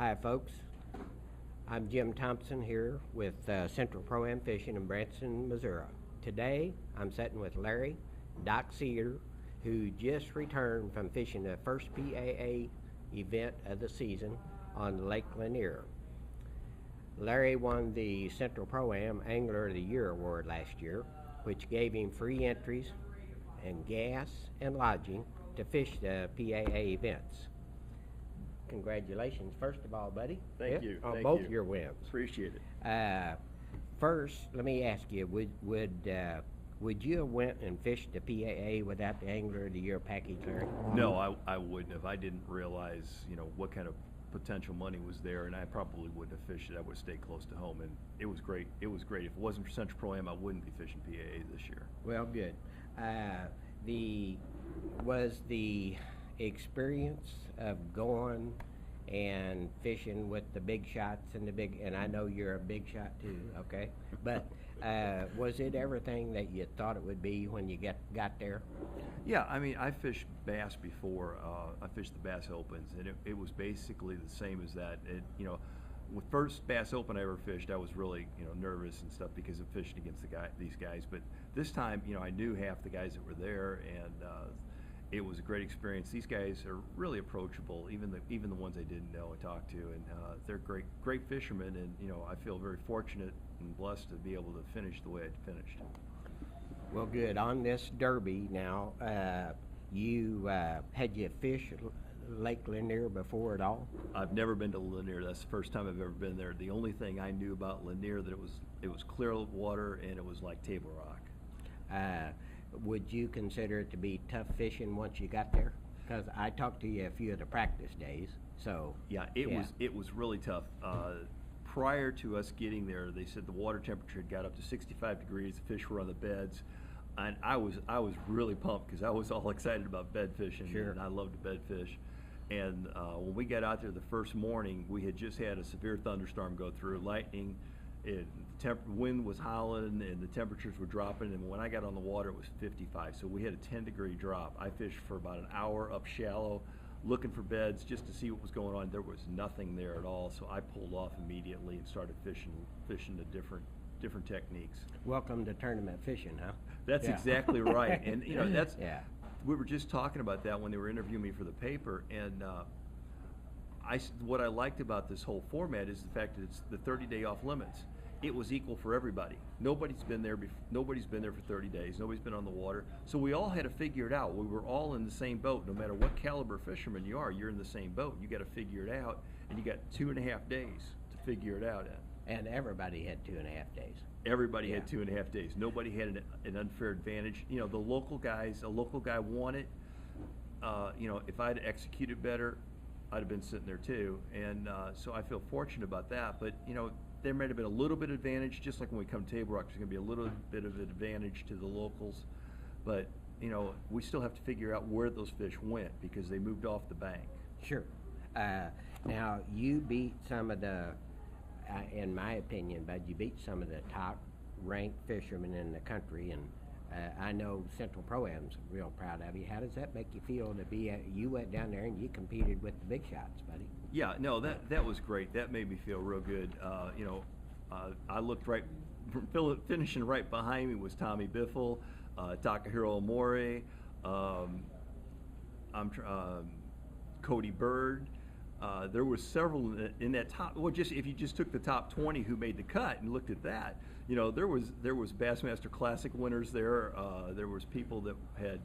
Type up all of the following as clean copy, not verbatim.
Hi, folks. I'm Jim Thompson here with Central Pro-Am Fishing in Branson, Missouri. Today, I'm sitting with Larry, Doc Seger, who just returned from fishing the first PAA event of the season on Lake Lanier. Larry won the Central Pro-Am Angler of the Year award last year, which gave him free entries and gas and lodging to fish the PAA events. Congratulations, first of all, buddy. Thank you. On Thank both you. your wins. Appreciate it. First, let me ask you: would you have went and fished the PAA without the Angler of the Year package, Larry? No, I wouldn't have. I didn't realize, what kind of potential money was there, and I probably wouldn't have fished it. I would have stayed close to home, and it was great. It was great. If it wasn't for Central Pro-Am, I wouldn't be fishing PAA this year. Well, good. Was the experience of going and fishing with the big shots and I know you're a big shot too, okay? But was it everything that you thought it would be when you got there? Yeah, I fished bass before. I fished the Bass Opens, and it was basically the same as that. With first Bass Open I ever fished, I was really nervous and stuff because of fishing against these guys. But this time, I knew half the guys that were there, and it was a great experience. These guys are really approachable, even the ones I didn't know and talk to, and they're great fishermen. And I feel very fortunate and blessed to be able to finish the way I finished. Well, good. On this derby now, had you fished Lake Lanier before at all? I've never been to Lanier. That's the first time I've ever been there. The only thing I knew about Lanier that it was clear water and it was like Table Rock. Would you consider it to be tough fishing once you got there? Because I talked to you a few of the practice days. So yeah, it was really tough. Prior to us getting there, they said the water temperature had got up to 65 degrees. The fish were on the beds, and I was really pumped because I was all excited about bed fishing. Sure. And I love to bed fish. And when we got out there the first morning, we had just had a severe thunderstorm go through, lightning. Wind was howling and the temperatures were dropping, and when I got on the water it was 55, so we had a 10-degree drop. I fished for about an hour up shallow looking for beds just to see what was going on. There was nothing there at all, so I pulled off immediately and started fishing the different techniques. Welcome to tournament fishing, huh? That's exactly right. And that's we were just talking about that when they were interviewing me for the paper, and what I liked about this whole format is the fact that it's the 30-day off limits. It was equal for everybody. Nobody's been there for 30 days. Nobody's been on the water. So we all had to figure it out. We were all in the same boat. No matter what caliber fisherman you are, you're in the same boat. You got to figure it out, and you got 2.5 days to figure it out in. And everybody had 2.5 days. Everybody had 2.5 days. Nobody had an unfair advantage. The local guys, a local guy won it. If I'd executed better, I'd have been sitting there too. And so I feel fortunate about that. But, there might have been a little bit of advantage, just like when we come to Table Rock, there's going to be a little bit of advantage to the locals. But, we still have to figure out where those fish went because they moved off the bank. Sure. Now, you beat some of the, in my opinion, Bud, you beat some of the top-ranked fishermen in the country, and I know Central Pro-Am's real proud of you. How does that make you feel to be, you went down there and you competed with the big shots, buddy? Yeah, no, that was great. That made me feel real good. I looked right, finishing right behind me was Tommy Biffle, Takahiro Omori, Cody Bird. There were several in that top. Well, if you just took the top 20 who made the cut and looked at that, there was Bassmaster Classic winners there. There was people that had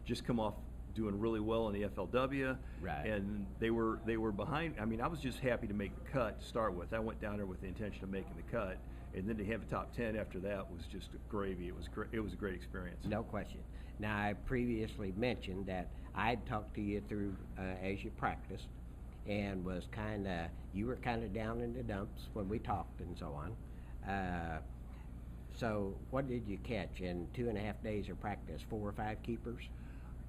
just come off doing really well in the FLW, right? And they were behind. I was just happy to make the cut to start with. I went down there with the intention of making the cut, and then to have a top 10 after that was just gravy. It was great. It was a great experience. No question. Now, I previously mentioned that I'd talked to you through as you practiced, and you were kind of down in the dumps when we talked and so on. So what did you catch in 2.5 days of practice? 4 or 5 keepers?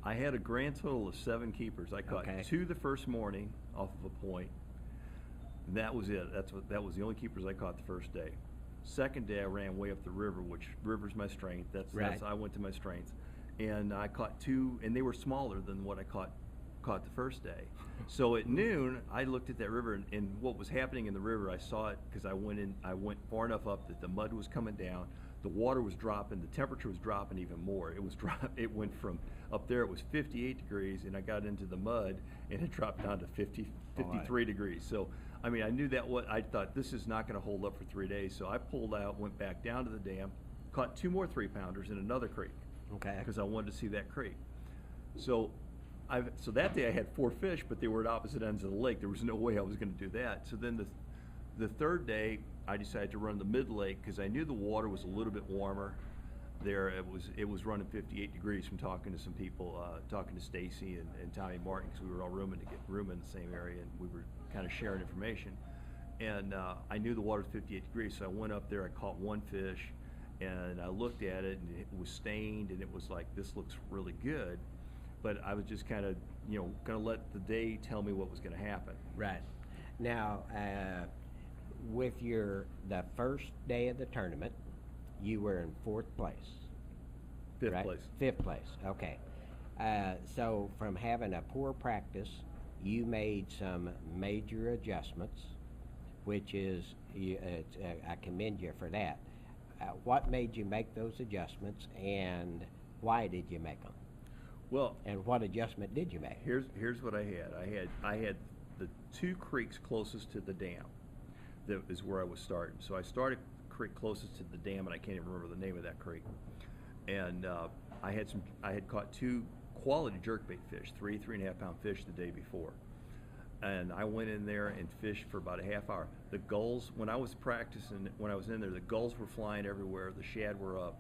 I had a grand total of 7 keepers. I caught 2 the first morning off of a point. And that was it. That was the only keepers I caught the first day. Second day I ran way up the river, which river's my strength. That's I went to my strength. And I caught 2, and they were smaller than what I caught caught the first day. So at noon, I looked at that river, and what was happening in the river, I saw it because I went far enough up that the mud was coming down, the water was dropping, the temperature was dropping even more. It went from up there, it was 58 degrees, and I got into the mud, and it dropped down to 53 degrees. So, I mean, I knew I thought this is not going to hold up for 3 days. So I pulled out, went back down to the dam, caught 2 more 3-pounders in another creek. Okay. Because I wanted to see that creek. So that day I had 4 fish, but they were at opposite ends of the lake. There was no way I was going to do that. So then the third day, I decided to run the mid-lake because I knew the water was a little bit warmer there. It was running 58 degrees from talking to some people, talking to Stacy and Tommy Martin, because we were all rooming in the same area, and we were kind of sharing information. And I knew the water was 58 degrees, so I went up there, I caught 1 fish, and I looked at it, and it was stained, and it was like, this looks really good. But I was just kind of, going to let the day tell me what was going to happen. Right. Now, with the first day of the tournament, you were in 4th place. 5th right? place. 5th place, okay. So from having a poor practice, you made some major adjustments, which is, I commend you for that. What made you make those adjustments, and why did you make them? Well, and what adjustment did you make? Here's what I had. I had the 2 creeks closest to the dam. That is where I was starting. So I started creek closest to the dam, and I can't even remember the name of that creek. And I had caught 2 quality jerkbait fish, 3.5 pound fish the day before. And I went in there and fished for about a half hour. The gulls, when I was in there, the gulls were flying everywhere, the shad were up,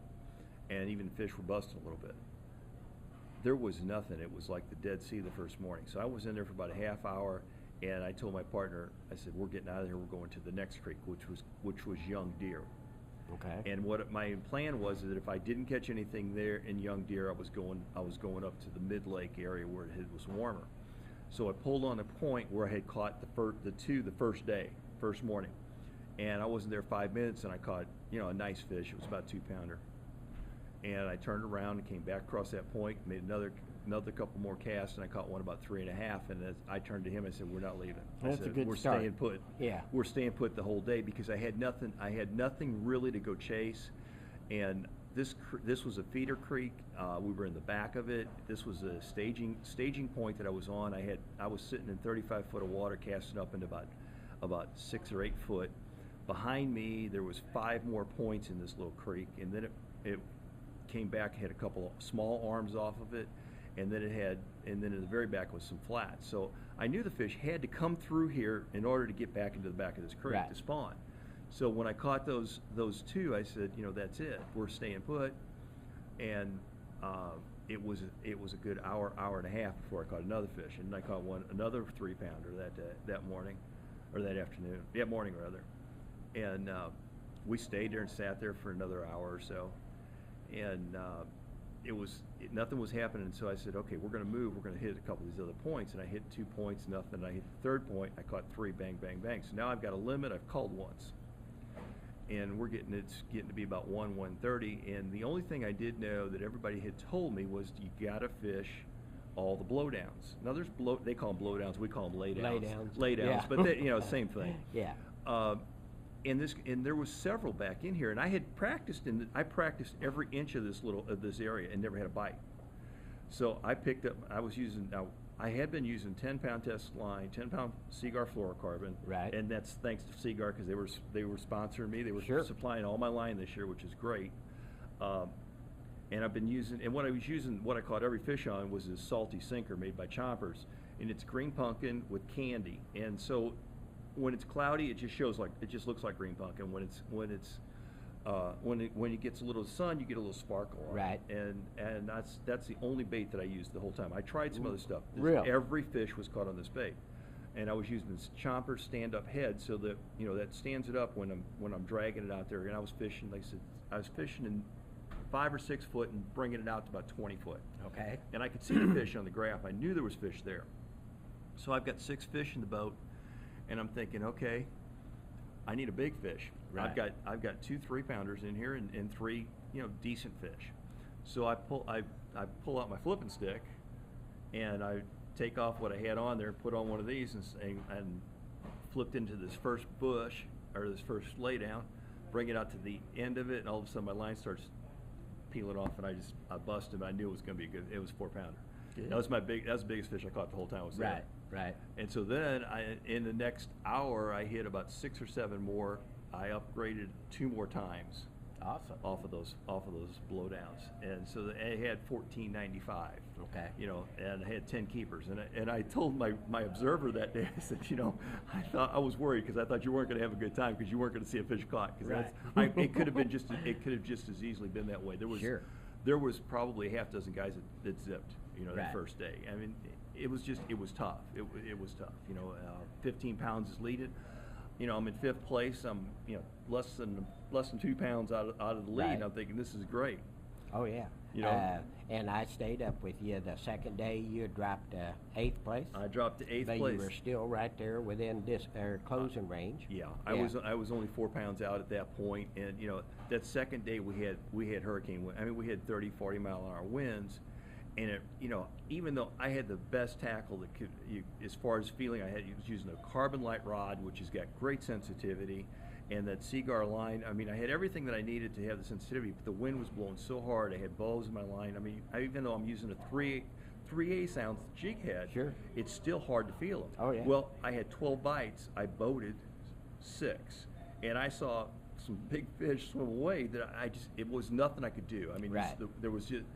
and even fish were busting a little bit. There was nothing. It was like the Dead Sea the first morning. So I was in there for about a half hour, and I told my partner, I said, we're getting out of here, we're going to the next creek, which was young deer. Okay. And what my plan was is that if I didn't catch anything there in young deer, I was going up to the mid-lake area where it was warmer. So I pulled on a point where I had caught the 2 the first day, first morning. And I wasn't there 5 minutes, and I caught, a nice fish. It was about a 2-pounder. And I turned around and came back across that point, made another couple more casts, and I caught one about 3.5. And as I turned to him, I said, "We're not leaving." That's I said, a good "We're start. staying put." Yeah. We're staying put the whole day because I had nothing. I had nothing really to go chase, and this was a feeder creek. We were in the back of it. This was a staging point that I was on. I was sitting in 35 foot of water, casting up into about 6 or 8 foot. Behind me, there was 5 more points in this little creek, and then it came back, had a couple of small arms off of it, and then in the very back was some flats. So I knew the fish had to come through here in order to get back into the back of this creek Right. to spawn. So when I caught those 2, I said, that's it. We're staying put. And it was a good hour and a half before I caught another fish, and I caught another 3-pounder that morning, or that afternoon. Yeah, morning rather. And we stayed there and sat there for another hour or so, and nothing was happening. So I said, okay, we're going to move. We're going to hit a couple of these other points, and I hit 2 points, nothing. I hit the 3rd point. I caught 3, bang, bang, bang. So now I've got a limit. I've called once, and it's getting to be about 1:30. And the only thing I did know that everybody had told me was you got to fish all the blowdowns. Now they call them blowdowns. We call them laydowns. Laydowns, Yeah. but they, same thing. Yeah. And there was several back in here, and I had practiced I practiced every inch of this area and never had a bite. So I picked up. I had been using 10-pound test line, 10-pound Seger fluorocarbon, Right. and that's thanks to Seger because they were sponsoring me. They were Sure. supplying all my line this year, which is great. And I've been using, and what I caught every fish on was this salty sinker made by Chompers, and it's green pumpkin with candy. And so when it's cloudy, it just looks like green pumpkin. When it gets a little sun, you get a little sparkle on Right. it. And that's the only bait that I used the whole time. I tried some other stuff. Really? Every fish was caught on this bait, and I was using this Chomper stand-up head so that that stands it up when I'm dragging it out there. And I was fishing, like I said, I was fishing in 5 or 6 foot and bringing it out to about 20 foot. Okay. And I could see the fish on the graph. I knew there was fish there. So I've got 6 fish in the boat, and I'm thinking, okay, I need a big fish. Right. I've got 2 3-pounders in here and 3 decent fish. So I pull out my flipping stick, and take off what I had on there, put on one of these, and flipped into this first bush, or this first lay down, bring it out to the end of it, and all of a sudden my line starts peeling off, and I busted. I knew it was going to be good. It was 4-pounder. That was that was the biggest fish I caught the whole time I was there. Right. And so then in the next hour, I hit about 6 or 7 more. I upgraded 2 more times. Awesome. Off of those blowdowns, and so I had 14.95. Okay. You know, and I had 10 keepers, and I told my observer that day, I said, you know, I was worried because I thought you weren't going to have a good time because you weren't going to see a fish caught, because it could have just as easily been that way. There was probably a half dozen guys that zipped, you know, that first day. I mean, it was tough. It was tough. You know, 15 pounds is leaded. You know, I'm in 5th place. I'm, you know, less than 2 pounds out of the lead. Right. I'm thinking this is great. Oh yeah. You know, and I stayed up with you the second day. You dropped 8th place. I dropped to 8th but place. You were still right there within closing range. Yeah, I was only 4 pounds out at that point, and you know, that second day we had hurricane wind. I mean, we had 30-40 mile an hour winds. And it, you know, even though I had the best tackle that could, as far as feeling, I was using a carbon light rod, which has got great sensitivity, and that Seger line. I mean, I had everything that I needed to have the sensitivity, but the wind was blowing so hard. I had bows in my line. I mean, even though I'm using a 3/8 ounce jig head, it's still hard to feel them. Oh yeah. Well, I had 12 bites. I boated 6, and I saw some big fish swim away that it was nothing I could do. I mean, it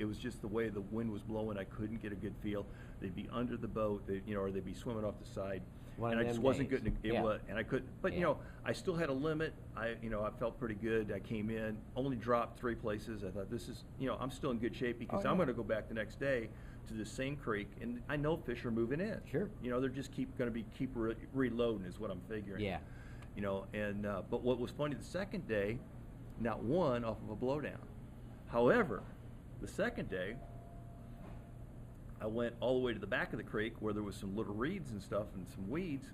was just the way the wind was blowing. I couldn't get a good feel. They'd be under the boat, or they'd be swimming off the side, and I just wasn't good. And I couldn't. But you know, I still had a limit. I felt pretty good. I came in, only dropped 3 places. I thought this is, I'm still in good shape because I'm going to go back the next day to the same creek, and I know fish are moving in. Sure. They're just keep reloading is what I'm figuring. Yeah. But what was funny, the second day, not one off of a blowdown. However, the second day, I went all the way to the back of the creek where there was some little reeds and stuff and some weeds,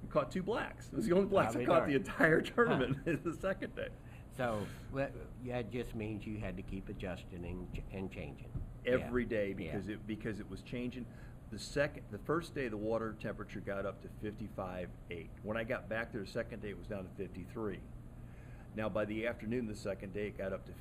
and caught 2 blacks. It was the only blacks I caught the entire tournament. The second day. So that just means you had to keep adjusting and changing every day because it was changing. The first day the water temperature got up to 55.8. When I got back there the second day, it was down to 53. Now by the afternoon the second day, it got up to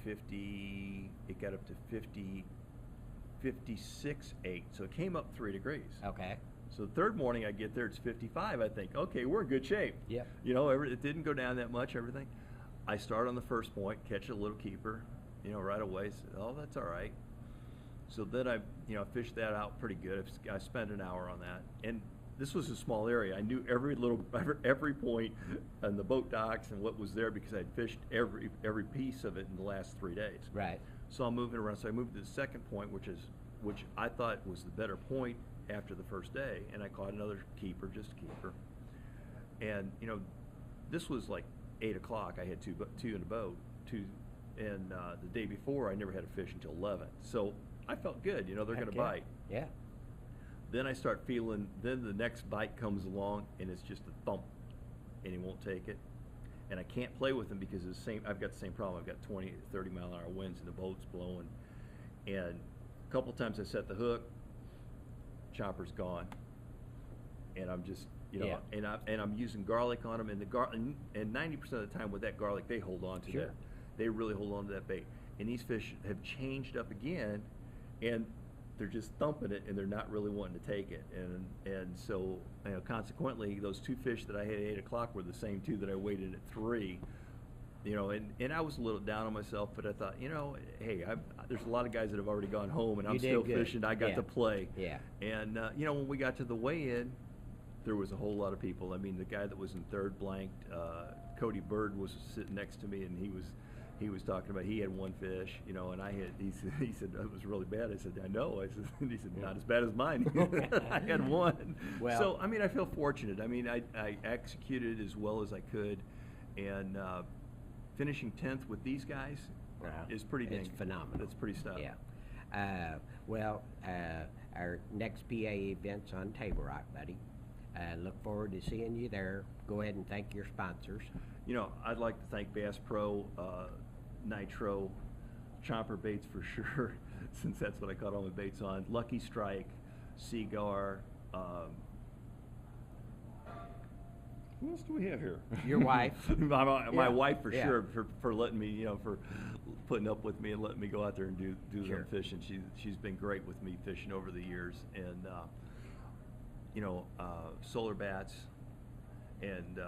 56.8. So it came up 3 degrees. Okay. So the third morning I get there, it's 55. I think, okay, we're in good shape. Yeah. It didn't go down that much, everything. I start on the first point, catch a little keeper, right away. So, oh, that's all right. So then I fished that out pretty good. I spent an hour on that, and this was a small area. I knew every point on the boat docks and what was there because I'd fished every piece of it in the last 3 days. Right. So I'm moving around. So I moved to the second point, which I thought was the better point after the first day, and I caught another keeper, just a keeper. And this was like 8 o'clock. I had two in the boat, and the day before I never had a fish until 11. So I felt good, they're going to bite. Yeah. Then I start feeling, then the next bite comes along and it's just a thump and he won't take it. And I can't play with him because I've got the same problem. I've got 20, 30 mile an hour winds and the boat's blowing. And a couple times I set the hook, chopper's gone. And I'm just, and I'm using garlic on them, and 90% of the time with that garlic, they hold on to that. They really hold on to that bait. And these fish have changed up again, and they're just thumping it, and they're not really wanting to take it. And so, consequently, those 2 fish that I had at 8 o'clock were the same 2 that I weighed at 3. And I was a little down on myself, but I thought, hey, there's a lot of guys that have already gone home, and I'm still fishing. I got to play. Yeah. And when we got to the weigh-in, there was a whole lot of people. I mean, the guy that was in third blanked, Cody Bird was sitting next to me, and he was talking about he had 1 fish, and he said it was really bad. I said, I know. And he said, not as bad as mine. I had 1. Well, so I feel fortunate. I executed as well as I could, and finishing 10th with these guys is pretty dang. It's phenomenal. That's pretty stuff. Yeah. Our next PA event's on Table Rock, buddy. Look forward to seeing you there. Go ahead and thank your sponsors. I'd like to thank Bass Pro, Nitro, Chomper Baits for sure, since that's what I caught all my baits on. Lucky Strike, Seger, who else do we have here? Your wife. my Yeah. wife, for Yeah. sure, for letting me, for putting up with me and letting me go out there and do Sure. some fishing. She's been great with me fishing over the years, and solar bats and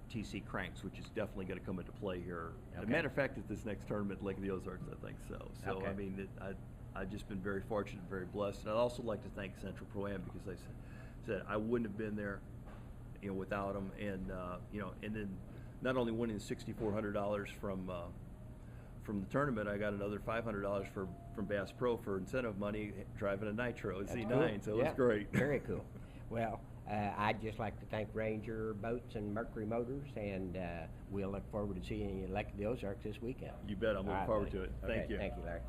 TC cranks, which is definitely going to come into play here. As a Okay. matter of fact, at this next tournament, Lake of the Ozarks, I think so. So Okay. I mean, I've just been very fortunate, very blessed, and I'd also like to thank Central Pro-Am because they said I wouldn't have been there, without them, and and then not only winning $6,400 from the tournament, I got another $500 from Bass Pro for incentive money driving a Nitro That's Z9, cool. so it Yeah, was great. Very cool. Well, I'd just like to thank Ranger Boats and Mercury Motors, and we'll look forward to seeing you at Lake of the Ozarks this weekend. You bet. I'm All looking right, forward buddy. to it. Okay, Thank you. Thank you, Larry.